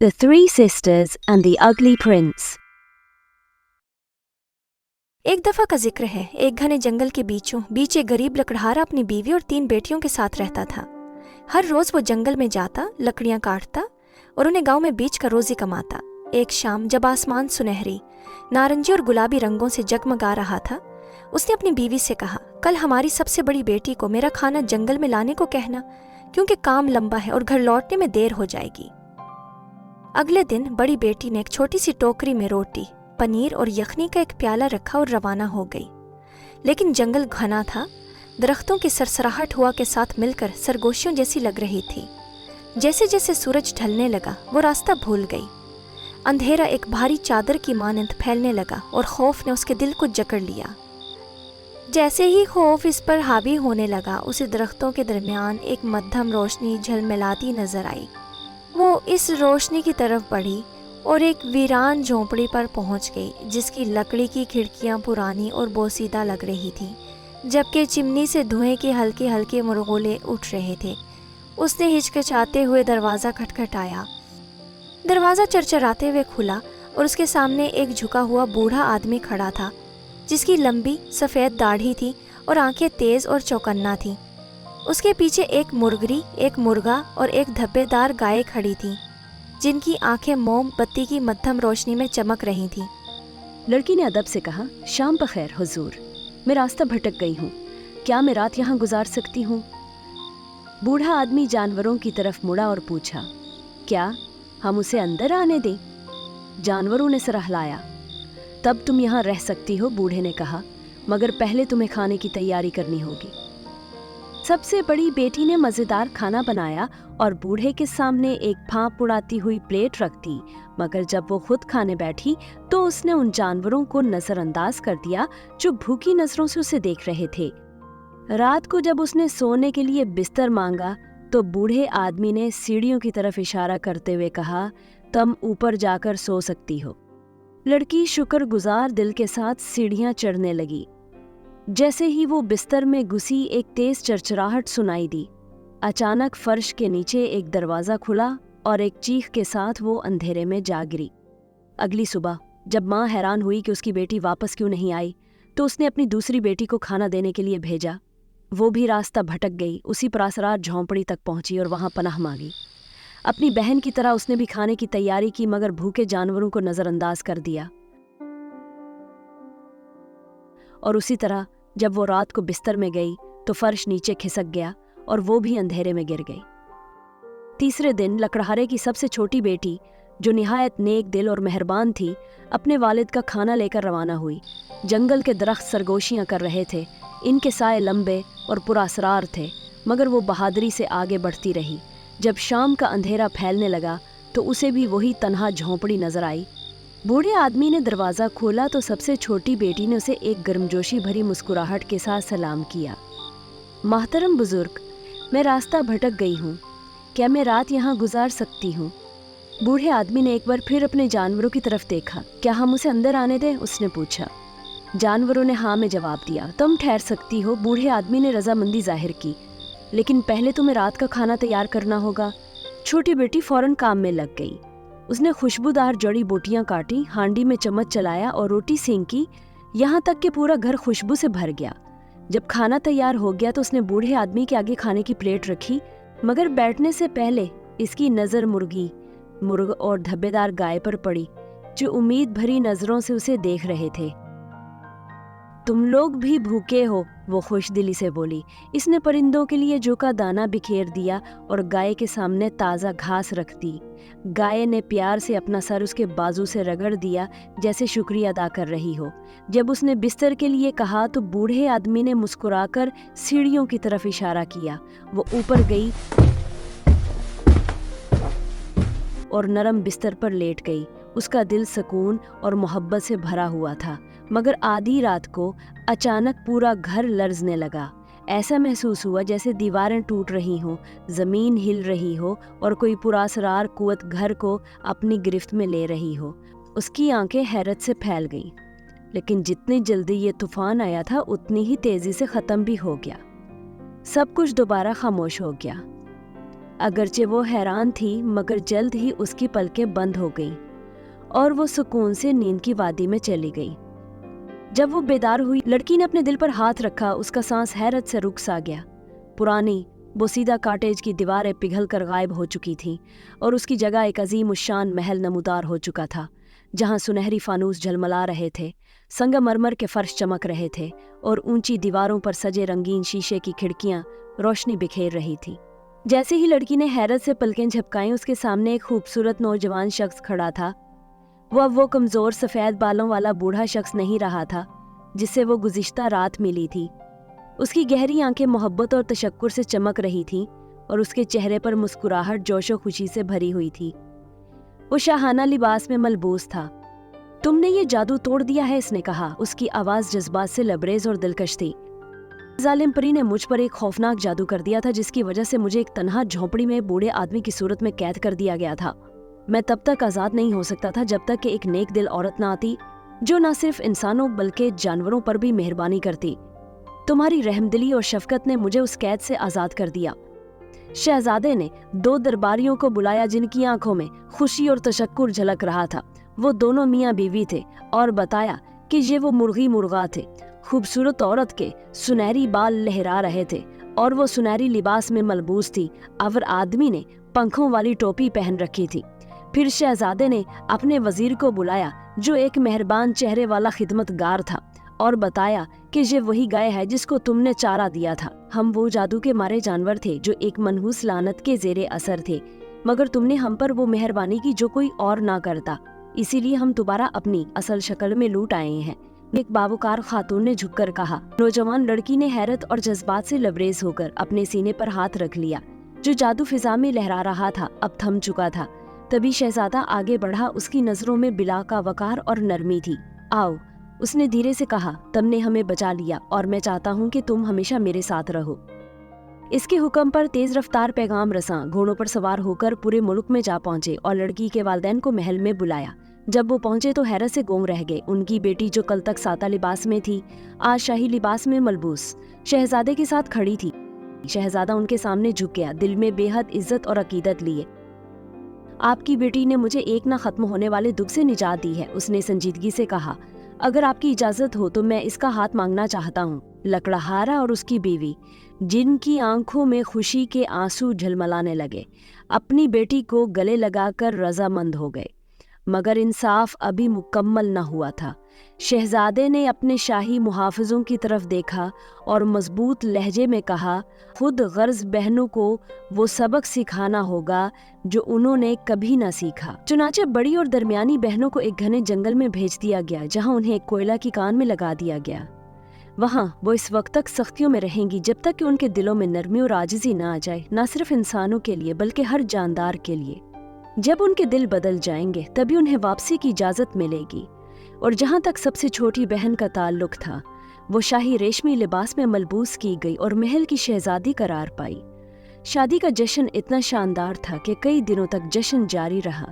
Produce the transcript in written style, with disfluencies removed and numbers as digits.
The Three Sisters and the Ugly Prince. एक दफ़ा का जिक्र है, एक घने जंगल के बीचों बीच एक गरीब लकड़हारा अपनी बीवी और 3 बेटियों के साथ रहता था। हर रोज़ वो जंगल में जाता, लकड़ियाँ काटता और उन्हें गांव में बेच कर रोज़ी कमाता। एक शाम जब आसमान सुनहरी, नारंगी और गुलाबी रंगों से जगमगा रहा था, उसने अपनी बीवी से कहा, कल हमारी सबसे बड़ी बेटी को मेरा खाना जंगल में लाने को कहना, क्योंकि काम लंबा है और घर लौटने में देर हो जाएगी। अगले दिन बड़ी बेटी ने एक छोटी सी टोकरी में रोटी, पनीर और यखनी का एक प्याला रखा और रवाना हो गई। लेकिन जंगल घना था, दरख्तों की सरसराहट हुआ के साथ मिलकर सरगोशियों जैसी लग रही थी। जैसे जैसे सूरज ढलने लगा वो रास्ता भूल गई। अंधेरा एक भारी चादर की मानंद फैलने लगा और खौफ ने उसके दिल को जकड़ लिया। जैसे ही खौफ इस पर हावी होने लगा, उसे दरख्तों के दरमियान एक मध्यम रोशनी झलमिलाती नजर आई। वो इस रोशनी की तरफ बढ़ी और एक वीरान झोंपड़ी पर पहुंच गई, जिसकी लकड़ी की खिड़कियां पुरानी और बोसीदा लग रही थी, जबकि चिमनी से धुएं के हल्के हल्के मुरगोले उठ रहे थे। उसने हिचकिचाते हुए दरवाज़ा खटखटाया। दरवाज़ा चरचराते हुए खुला और उसके सामने एक झुका हुआ बूढ़ा आदमी खड़ा था, जिसकी लंबी सफ़ेद दाढ़ी थी और आंखें तेज़ और चौकन्ना थीं। उसके पीछे एक मुर्गरी, एक मुर्गा और एक धब्बेदार गाय खड़ी थी, जिनकी आंखें मोमबत्ती की मध्यम रोशनी में चमक रही थीं। लड़की ने अदब से कहा, शाम बखैर हुजूर, मैं रास्ता भटक गई हूँ, क्या मैं रात यहाँ गुजार सकती हूँ? बूढ़ा आदमी जानवरों की तरफ मुड़ा और पूछा, क्या हम उसे अंदर आने दें? जानवरों ने सर हिलाया। तब तुम यहाँ रह सकती हो, बूढ़े ने कहा, मगर पहले तुम्हें खाने की तैयारी करनी होगी। सबसे बड़ी बेटी ने मज़ेदार खाना बनाया और बूढ़े के सामने एक भाप उड़ाती हुई प्लेट रख दी, मगर जब वो खुद खाने बैठी तो उसने उन जानवरों को नज़रअंदाज कर दिया जो भूखी नज़रों से उसे देख रहे थे। रात को जब उसने सोने के लिए बिस्तर मांगा तो बूढ़े आदमी ने सीढ़ियों की तरफ इशारा करते हुए कहा, तुम ऊपर जाकर सो सकती हो। लड़की शुक्रगुजार दिल के साथ सीढ़ियाँ चढ़ने लगी। जैसे ही वो बिस्तर में घुसी, एक तेज चरचराहट सुनाई दी। अचानक फर्श के नीचे एक दरवाज़ा खुला और एक चीख के साथ वो अंधेरे में जा गिरी। अगली सुबह जब माँ हैरान हुई कि उसकी बेटी वापस क्यों नहीं आई, तो उसने अपनी दूसरी बेटी को खाना देने के लिए भेजा। वो भी रास्ता भटक गई, उसी प्रासरार झोंपड़ी तक पहुंची और वहां पनाह मांगी। अपनी बहन की तरह उसने भी खाने की तैयारी की, मगर भूखे जानवरों को नज़रअंदाज कर दिया। और उसी तरह जब वो रात को बिस्तर में गई तो फर्श नीचे खिसक गया और वो भी अंधेरे में गिर गई। तीसरे दिन लकड़हारे की सबसे छोटी बेटी, जो निहायत नेक दिल और मेहरबान थी, अपने वालिद का खाना लेकर रवाना हुई। जंगल के दरख्त सरगोशियां कर रहे थे, इनके साए लंबे और पुरअसरार थे, मगर वो बहादुरी से आगे बढ़ती रही। जब शाम का अंधेरा फैलने लगा तो उसे भी वही तन्हा झोंपड़ी नजर आई। बूढ़े आदमी ने दरवाज़ा खोला तो सबसे छोटी बेटी ने उसे एक गर्मजोशी भरी मुस्कुराहट के साथ सलाम किया। मोहतरम बुजुर्ग, मैं रास्ता भटक गई हूँ, क्या मैं रात यहाँ गुजार सकती हूँ? बूढ़े आदमी ने एक बार फिर अपने जानवरों की तरफ देखा। क्या हम उसे अंदर आने दें? उसने पूछा। जानवरों ने हाँ में जवाब दिया। तुम ठहर सकती हो, बूढ़े आदमी ने रजामंदी जाहिर की, लेकिन पहले तुम्हें रात का खाना तैयार करना होगा। छोटी बेटी फौरन काम में लग गई। उसने खुशबूदार जड़ी बूटियां काटी, हांडी में चम्मच चलाया और रोटी सेंकी, यहाँ तक कि पूरा घर खुशबू से भर गया। जब खाना तैयार हो गया तो उसने बूढ़े आदमी के आगे खाने की प्लेट रखी, मगर बैठने से पहले इसकी नज़र मुर्ग और धब्बेदार गाय पर पड़ी, जो उम्मीद भरी नज़रों से उसे देख रहे थे। तुम लोग भी भूखे हो, वो खुशदिली से बोली। इसने परिंदों के लिए जौ का दाना बिखेर दिया और गाय के सामने ताज़ा घास रख दी। गाय ने प्यार से अपना सर उसके बाजू से रगड़ दिया, जैसे शुक्रिया अदा कर रही हो। जब उसने बिस्तर के लिए कहा तो बूढ़े आदमी ने मुस्कुराकर सीढ़ियों की तरफ इशारा किया। वो ऊपर गई और नरम बिस्तर पर लेट गई। उसका दिल सुकून और मोहब्बत से भरा हुआ था, मगर आधी रात को अचानक पूरा घर लर्जने लगा। ऐसा महसूस हुआ जैसे दीवारें टूट रही हों, ज़मीन हिल रही हो और कोई पुरअसरार कुव्वत घर को अपनी गिरफ्त में ले रही हो। उसकी आंखें हैरत से फैल गईं, लेकिन जितनी जल्दी ये तूफान आया था उतनी ही तेज़ी से ख़त्म भी हो गया। सब कुछ दोबारा खामोश हो गया। अगरचे वो हैरान थी, मगर जल्द ही उसकी पलकें बंद हो गईं और वो सुकून से नींद की वादी में चली गई। जब वो बेदार हुई, लड़की ने अपने दिल पर हाथ रखा। उसका सांस हैरत से रुक सा गया। पुरानी बोसीदा कॉटेज की दीवारें पिघल कर गायब हो चुकी थीं और उसकी जगह एक अजीम उशान महल नमूदार हो चुका था, जहां सुनहरी फानूस झलमला रहे थे, संगमरमर के फर्श चमक रहे थे और ऊंची दीवारों पर सजे रंगीन शीशे की खिड़कियां रोशनी बिखेर रही थी। जैसे ही लड़की ने हैरत से पलकें झपकाईं, उसके सामने एक खूबसूरत नौजवान शख्स खड़ा था। वो कमजोर सफेद बालों वाला बूढ़ा शख्स नहीं रहा था जिससे वो गुज़िश्ता रात मिली थी। उसकी गहरी आंखें मोहब्बत और तशक्कुर से चमक रही थीं और उसके चेहरे पर मुस्कुराहट जोशो खुशी से भरी हुई थी। वो शाहाना लिबास में मलबूस था। तुमने ये जादू तोड़ दिया है, इसने कहा। उसकी आवाज़ जज्बात से लबरेज और दिलकश थी। जालिम परी ने मुझ पर एक खौफनाक जादू कर दिया था, जिसकी वजह से मुझे एक तन्हा झोंपड़ी में बूढ़े आदमी की सूरत में कैद कर दिया गया था। मैं तब तक आज़ाद नहीं हो सकता था जब तक कि एक नेक दिल औरत ना आती जो न सिर्फ इंसानों बल्कि जानवरों पर भी मेहरबानी करती। तुम्हारी रहमदिली और शफकत ने मुझे उस कैद से आज़ाद कर दिया। शहजादे ने 2 दरबारियों को बुलाया जिनकी आंखों में खुशी और तशक्कुर झलक रहा था। वो दोनों मियाँ बीवी थे और बताया कि ये वो मुर्गी मुर्गा थे। खूबसूरत औरत के सुनहरी बाल लहरा रहे थे और वो सुनहरी लिबास में मलबूस थी, और आदमी ने पंखों वाली टोपी पहन रखी थी। फिर शहजादे ने अपने वजीर को बुलाया जो एक मेहरबान चेहरे वाला खिदमतगार था और बताया कि ये वही गाय है जिसको तुमने चारा दिया था। हम वो जादू के मारे जानवर थे जो एक मनहूस लानत के जेरे असर थे, मगर तुमने हम पर वो मेहरबानी की जो कोई और ना करता, इसीलिए हम दोबारा अपनी असल शक्ल में लूट आए हैं, एक बावकार खातून ने झुककर कहा। नौजवान लड़की ने हैरत और जज्बात से लबरेज होकर अपने सीने पर हाथ रख लिया। जो जादू फिजा में लहरा रहा था अब थम चुका था। तभी शहजादा आगे बढ़ा। उसकी नजरों में बिला का वकार और नरमी थी। आओ, उसने धीरे से कहा, तुमने हमें बचा लिया और मैं चाहता हूँ कि तुम हमेशा मेरे साथ रहो। इसके हुक्म पर तेज रफ्तार पैगाम रसां घोड़ों पर सवार होकर पूरे मुल्क में जा पहुंचे और लड़की के वालिदैन को महल में बुलाया। जब वो पहुंचे तो हैरत से गूंग रह गए। उनकी बेटी जो कल तक सादा लिबास में थी, आज शाही लिबास में मलबूस शहजादे के साथ खड़ी थी। शहजादा उनके सामने झुक गया, दिल में बेहद इज्जत और अकीदत लिए। आपकी बेटी ने मुझे एक न खत्म होने वाले दुख से निजात दी है, उसने संजीदगी से कहा। अगर आपकी इजाजत हो तो मैं इसका हाथ मांगना चाहता हूँ। लकड़हारा और उसकी बीवी, जिनकी आंखों में खुशी के आंसू झलमलाने लगे, अपनी बेटी को गले लगाकर रजामंद हो गए, मगर इंसाफ अभी मुकम्मल न हुआ था। शहजादे ने अपने शाही मुहाफिजों की तरफ देखा और मजबूत लहजे में कहा, खुद गर्ज बहनों को वो सबक सिखाना होगा जो उन्होंने कभी न सीखा। चुनाचे बड़ी और दरमियानी बहनों को एक घने जंगल में भेज दिया गया, जहां उन्हें एक कोयला की कान में लगा दिया गया। वहां वो इस वक्त तक सख्तियों में रहेंगी जब तक कि उनके दिलों में नरमी और आजिज़ी न आ जाए, न सिर्फ इंसानों के लिए बल्कि हर जानदार के लिए। जब उनके दिल बदल जाएंगे तभी उन्हें वापसी की इजाजत मिलेगी। और जहां तक सबसे छोटी बहन का ताल्लुक था, वो शाही रेशमी लिबास में मलबूस की गई और महल की शहजादी करार पाई। शादी का जश्न इतना शानदार था कि कई दिनों तक जश्न जारी रहा।